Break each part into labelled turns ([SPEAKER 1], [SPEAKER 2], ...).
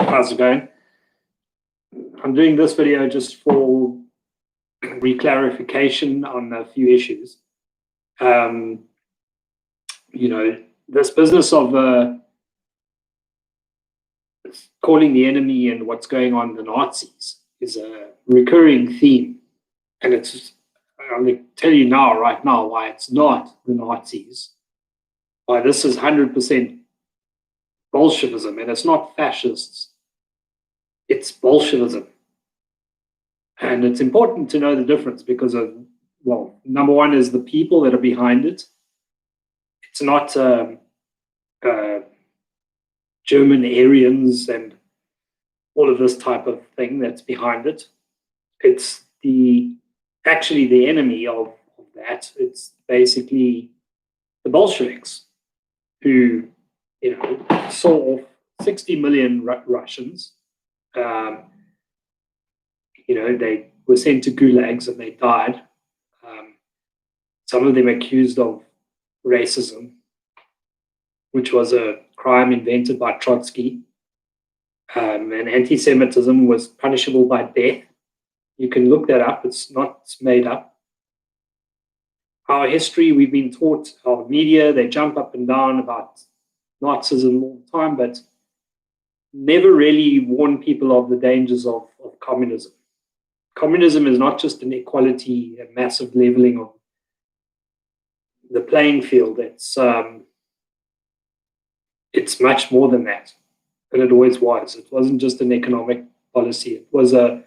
[SPEAKER 1] How's it going? I'm doing this video just for reclarification on a few issues. This business of calling the enemy and what's going on the Nazis is a recurring theme. And I'm going to tell you right now, why it's not the Nazis. Why this is 100% Bolshevism, and it's not fascists. It's Bolshevism. And it's important to know the difference because of, well, number one is the people that are behind it. It's not German Aryans and all of this type of thing that's behind it. It's actually the enemy of that. It's basically the Bolsheviks who, saw off 60 million Russians. They were sent to gulags and they died. Some of them accused of racism, which was a crime invented by Trotsky. And anti-Semitism was punishable by death. You can look that up. It's not made up. Our history, we've been taught, our media, they jump up and down about Nazism all the time, but never really warn people of the dangers of communism. Communism is not just an equality, a massive leveling of the playing field. It's much more than that, and it always was. It wasn't just an economic policy. It was a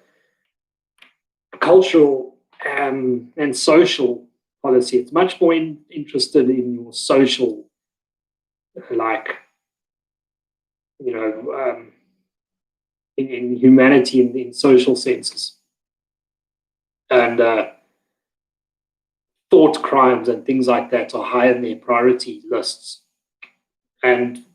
[SPEAKER 1] cultural and social policy. It's much more interested in your social, in humanity in social senses. And thought crimes and things like that are high in their priority lists. And,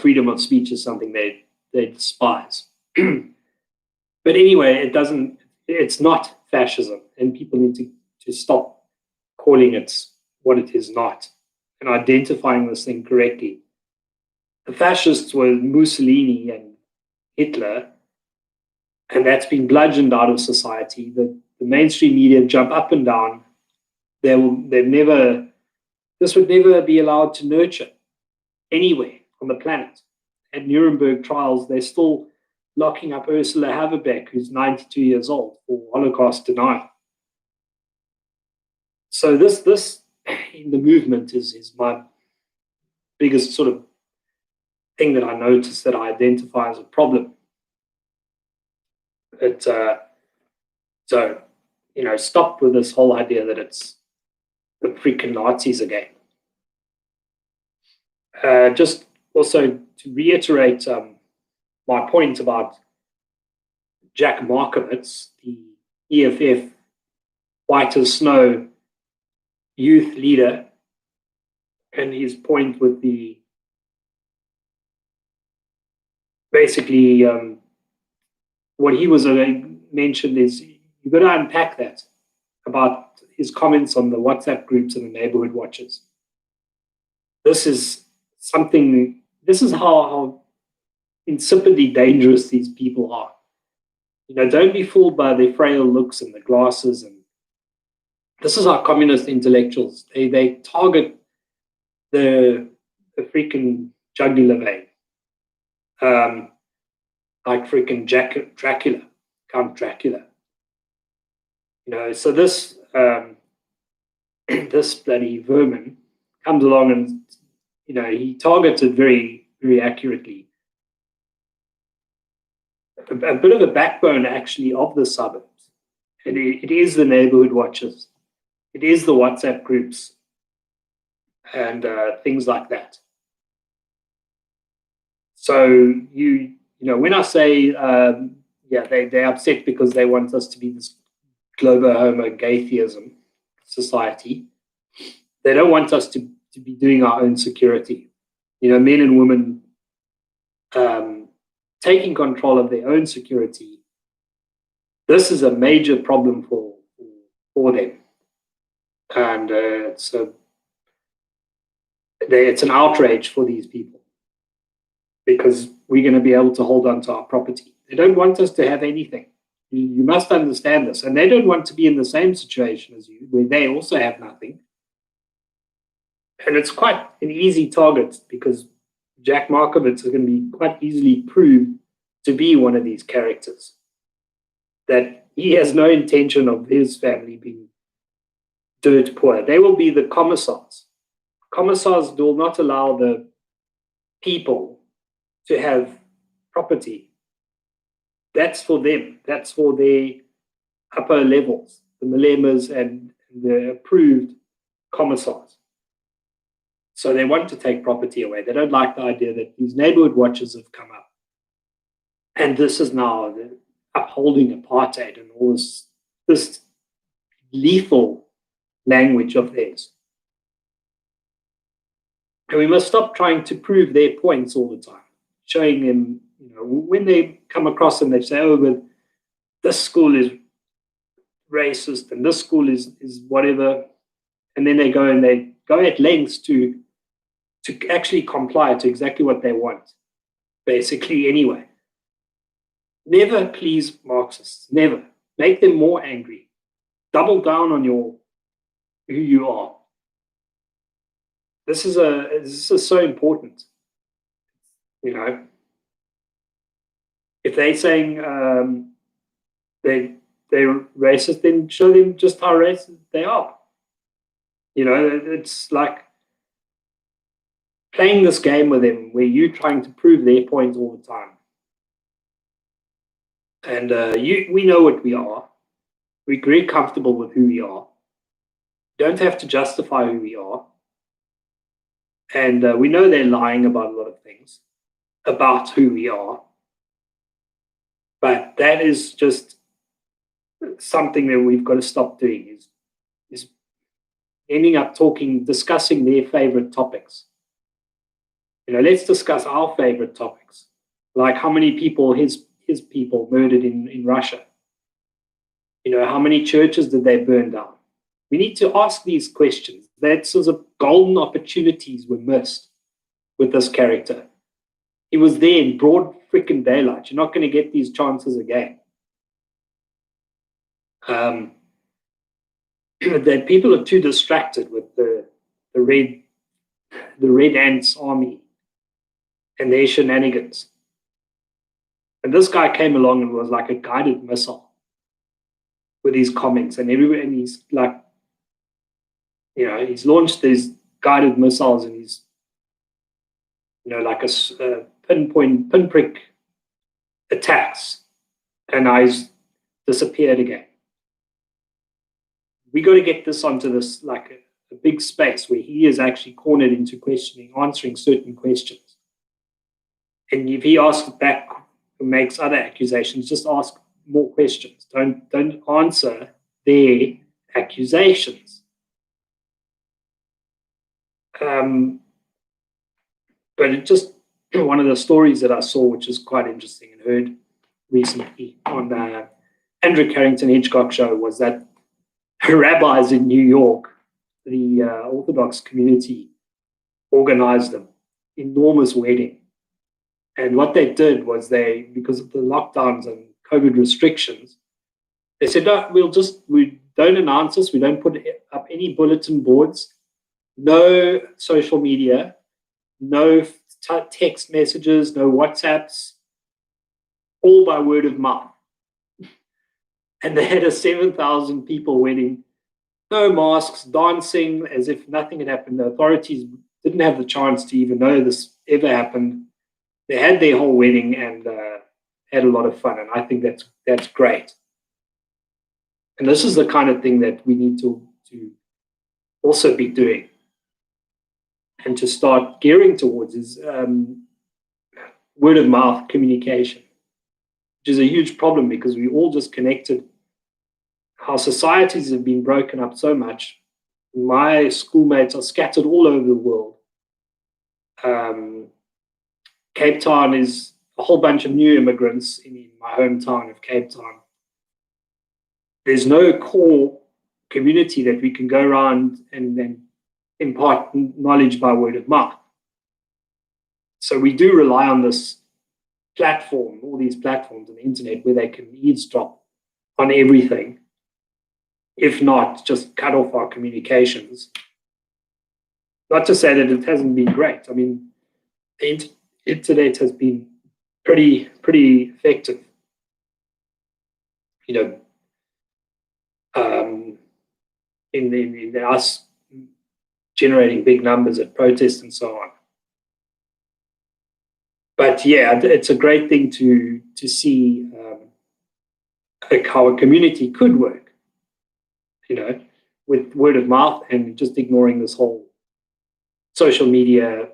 [SPEAKER 1] freedom of speech is something they despise. But anyway, it's not fascism, and people need to stop calling it what it is not and identifying this thing correctly. The fascists were Mussolini and Hitler, and that's been bludgeoned out of society. The mainstream media jump up and down. This would never be allowed to nurture anywhere on the planet. At Nuremberg trials, they're still locking up Ursula Haverbeck, who's 92 years old, for Holocaust denial. So this in the movement is my biggest sort of thing that I notice, that I identify as a problem. Stop with this whole idea that it's the freaking Nazis again. Just also to reiterate my point about Jack Markowitz, the EFF white as snow youth leader, and his point with the basically what he was mentioned is, you've got to unpack that about his comments on the WhatsApp groups and the neighborhood watches. This is how insipidly dangerous these people are. Don't be fooled by their frail looks and the glasses. And this is how communist intellectuals, they target the freaking jugular vein. Like freaking Dracula, Count Dracula. So this this bloody vermin comes along and he targets it very, very accurately. A bit of a backbone actually of the suburbs, and it is the neighborhood watches, it is the WhatsApp groups, and things like that. So when I say they're upset because they want us to be this global homo gaytheism society, they don't want us to be doing our own security. Men and women taking control of their own security. This is a major problem for them, and it's an outrage for these people, because we're going to be able to hold on to our property. They don't want us to have anything. You must understand this. And they don't want to be in the same situation as you, where they also have nothing. And it's quite an easy target because Jack Markowitz is going to be quite easily proved to be one of these characters. That he has no intention of his family being dirt poor. They will be the commissars. Commissars will not allow the people to have property. That's for them. That's for their upper levels, the Malemas and the approved commissars. So they want to take property away. They don't like the idea that these neighborhood watches have come up. And this is now the upholding apartheid and all this lethal language of theirs. And we must stop trying to prove their points all the time, showing them, when they come across them, they say, oh, but this school is racist and this school is whatever. And then they go at lengths to actually comply to exactly what they want, basically, anyway. Never please Marxists, never. Make them more angry. Double down on who you are. This is so important. If they're saying they're racist, then show them just how racist they are. It's like playing this game with them where you're trying to prove their point all the time. And we know what we are. We're very comfortable with who we are. Don't have to justify who we are. And we know they're lying about a lot of things, about who we are. But that is just something that we've got to stop doing, is ending up discussing their favorite topics. Let's discuss our favorite topics, like how many people his people murdered in Russia. How many churches did they burn down? We need to ask these questions. That sort of golden opportunities were missed with this character. He was there in broad freaking daylight. You're not going to get these chances again. That people are too distracted with the Red Ants army and their shenanigans. And this guy came along and was like a guided missile with his comments, and he's like, he's launched these guided missiles, and he's, like a pinprick attacks, and now he's disappeared again. We got to get this onto this, like a big space where he is actually cornered into answering certain questions. And if he asks back, makes other accusations, just ask more questions. Don't answer their accusations. But it just one of the stories that I saw, which is quite interesting and heard recently on the Andrew Carrington Hitchcock show, was that rabbis in New York, the Orthodox community, organized an enormous wedding. And what they did was because of the lockdowns and COVID restrictions, they said, no, we don't announce this, we don't put up any bulletin boards, no social media, no text messages, no WhatsApps, all by word of mouth. And they had a 7,000 people wedding, no masks, dancing as if nothing had happened. The authorities didn't have the chance to even know this ever happened. They had their whole wedding and had a lot of fun, and I think that's great. And this is the kind of thing that we need to also be doing and to start gearing towards is word of mouth communication, which is a huge problem because we all just connected. Our societies have been broken up so much. My schoolmates are scattered all over the world. Cape Town is a whole bunch of new immigrants in my hometown of Cape Town. There's no core community that we can go around and then impart knowledge by word of mouth. So we do rely on this platform, all these platforms on the internet where they can eavesdrop on everything, if not just cut off our communications. Not to say that it hasn't been great. I mean, the internet has been pretty effective. You know, in us generating big numbers at protests and so on. But yeah, it's a great thing to see like how a community could work, you know, with word of mouth and just ignoring this whole social media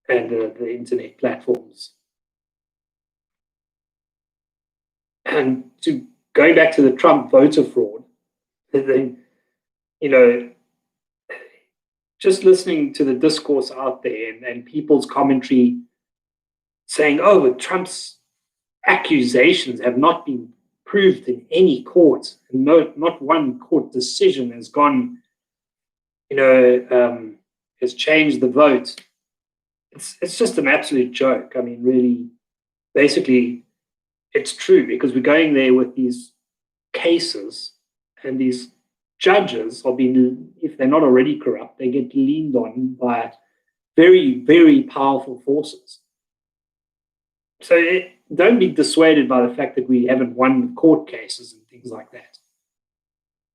[SPEAKER 1] and the internet platforms. And going back to the Trump voter fraud, you know, just listening to the discourse out there and people's commentary saying, oh, Trump's accusations have not been proved in any court, and not one court decision has gone, has changed the vote. It's just an absolute joke. I mean, really, basically, it's true because we're going there with these cases, and these judges are being, if they're not already corrupt, they get leaned on by very, very powerful forces. So don't be dissuaded by the fact that we haven't won court cases and things like that.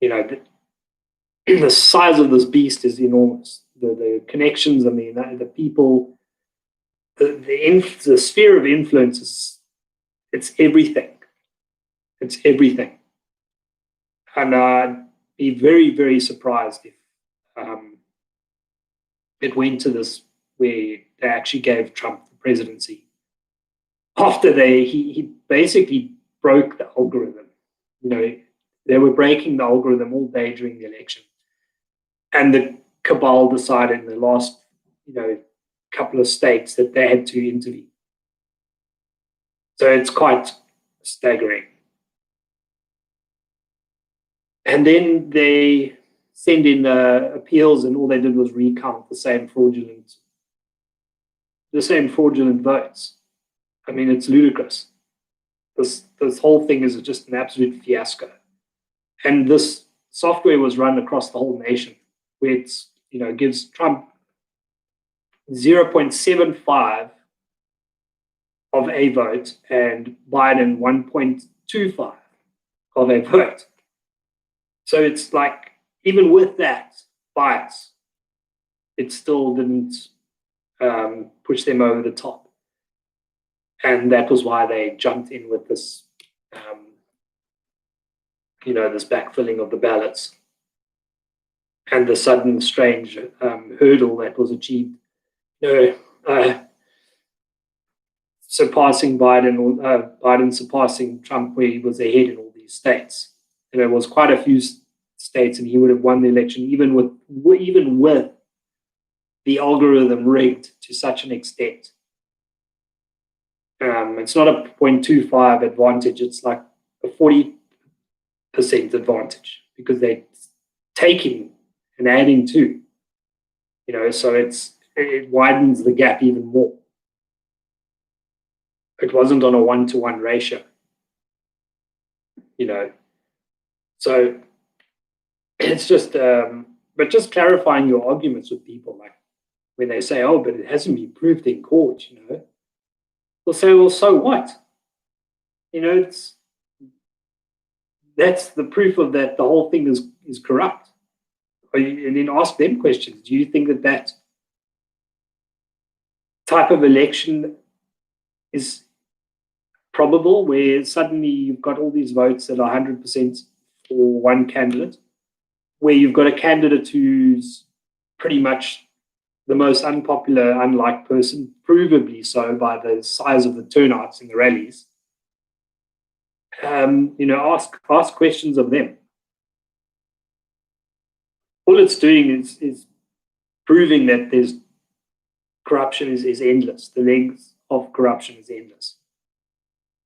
[SPEAKER 1] You know, the size of this beast is enormous. The connections and the people, the sphere of influence is, it's everything. It's everything. And I'd be very, very surprised if it went to this where they actually gave Trump the presidency. After he basically broke the algorithm. You know, they were breaking the algorithm all day during the election. And the cabal decided in the last, couple of states that they had to intervene. So it's quite staggering. And then they send in appeals, and all they did was recount the same fraudulent votes. I mean, it's ludicrous. This whole thing is just an absolute fiasco. And this software was run across the whole nation, where it's, gives Trump 0.75 of a vote and Biden 1.25 of a vote. So it's like, even with that bias, it still didn't push them over the top. And that was why they jumped in with this, this backfilling of the ballots and the sudden strange hurdle that was achieved. Surpassing Biden surpassing Trump, where he was ahead in all these states. There was quite a few states, and he would have won the election even with the algorithm rigged to such an extent. It's not a 0.25 advantage, it's like a 40% advantage because they're taking and adding to, so it widens the gap even more. It wasn't on a 1-to-1 ratio, so it's just, but just clarifying your arguments with people, like when they say, oh, but it hasn't been proved in court, We'll say, well, so what? That's the proof of that the whole thing is corrupt. And then ask them questions. Do you think that type of election is probable, where suddenly you've got all these votes that are 100% for one candidate, where you've got a candidate who's pretty much the most unpopular, unliked person, provably so by the size of the turnouts in the rallies? Ask questions of them. All it's doing is proving that there's corruption is endless. The length of corruption is endless.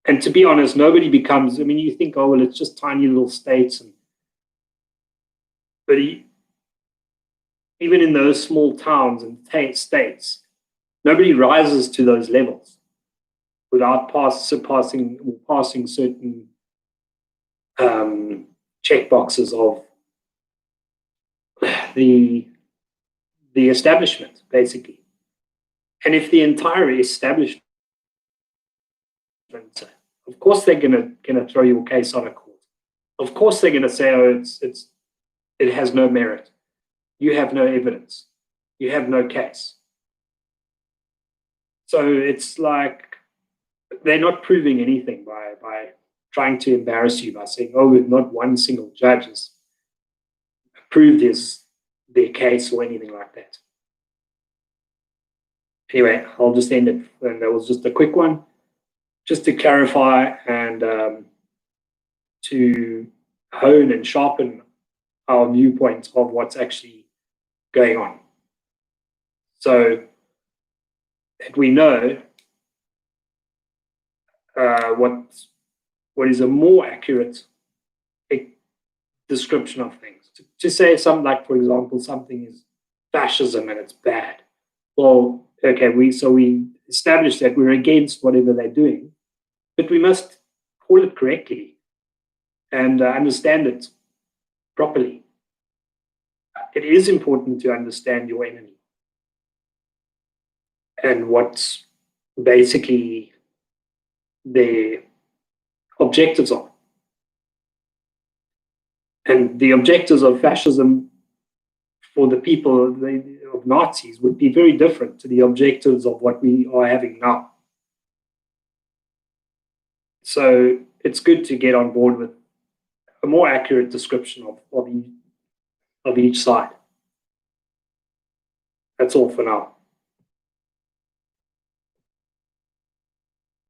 [SPEAKER 1] And to be honest, nobody becomes, you think, oh, well, it's just tiny little states. But even in those small towns and states, nobody rises to those levels. without passing certain check boxes of the establishment, basically. And if the entire establishment, of course, they're gonna throw your case on a court. Of course, they're gonna say, "Oh, it has no merit. You have no evidence. You have no case." So it's like they're not proving anything by trying to embarrass you by saying, "Oh, we've not one single judge has approved their case," or anything like that. Anyway, I'll just end it. And that was just a quick one, just to clarify and to hone and sharpen our viewpoint of what's actually going on, so that we know what is a more accurate description of things. To say something like, for example, something is fascism and it's bad. Well, okay, we establish that we're against whatever they're doing, but we must call it correctly and understand it properly. It is important to understand your enemy and what's basically their objectives are. And the objectives of fascism for the people of Nazis would be very different to the objectives of what we are having now. So it's good to get on board with a more accurate description of each side. That's all for now.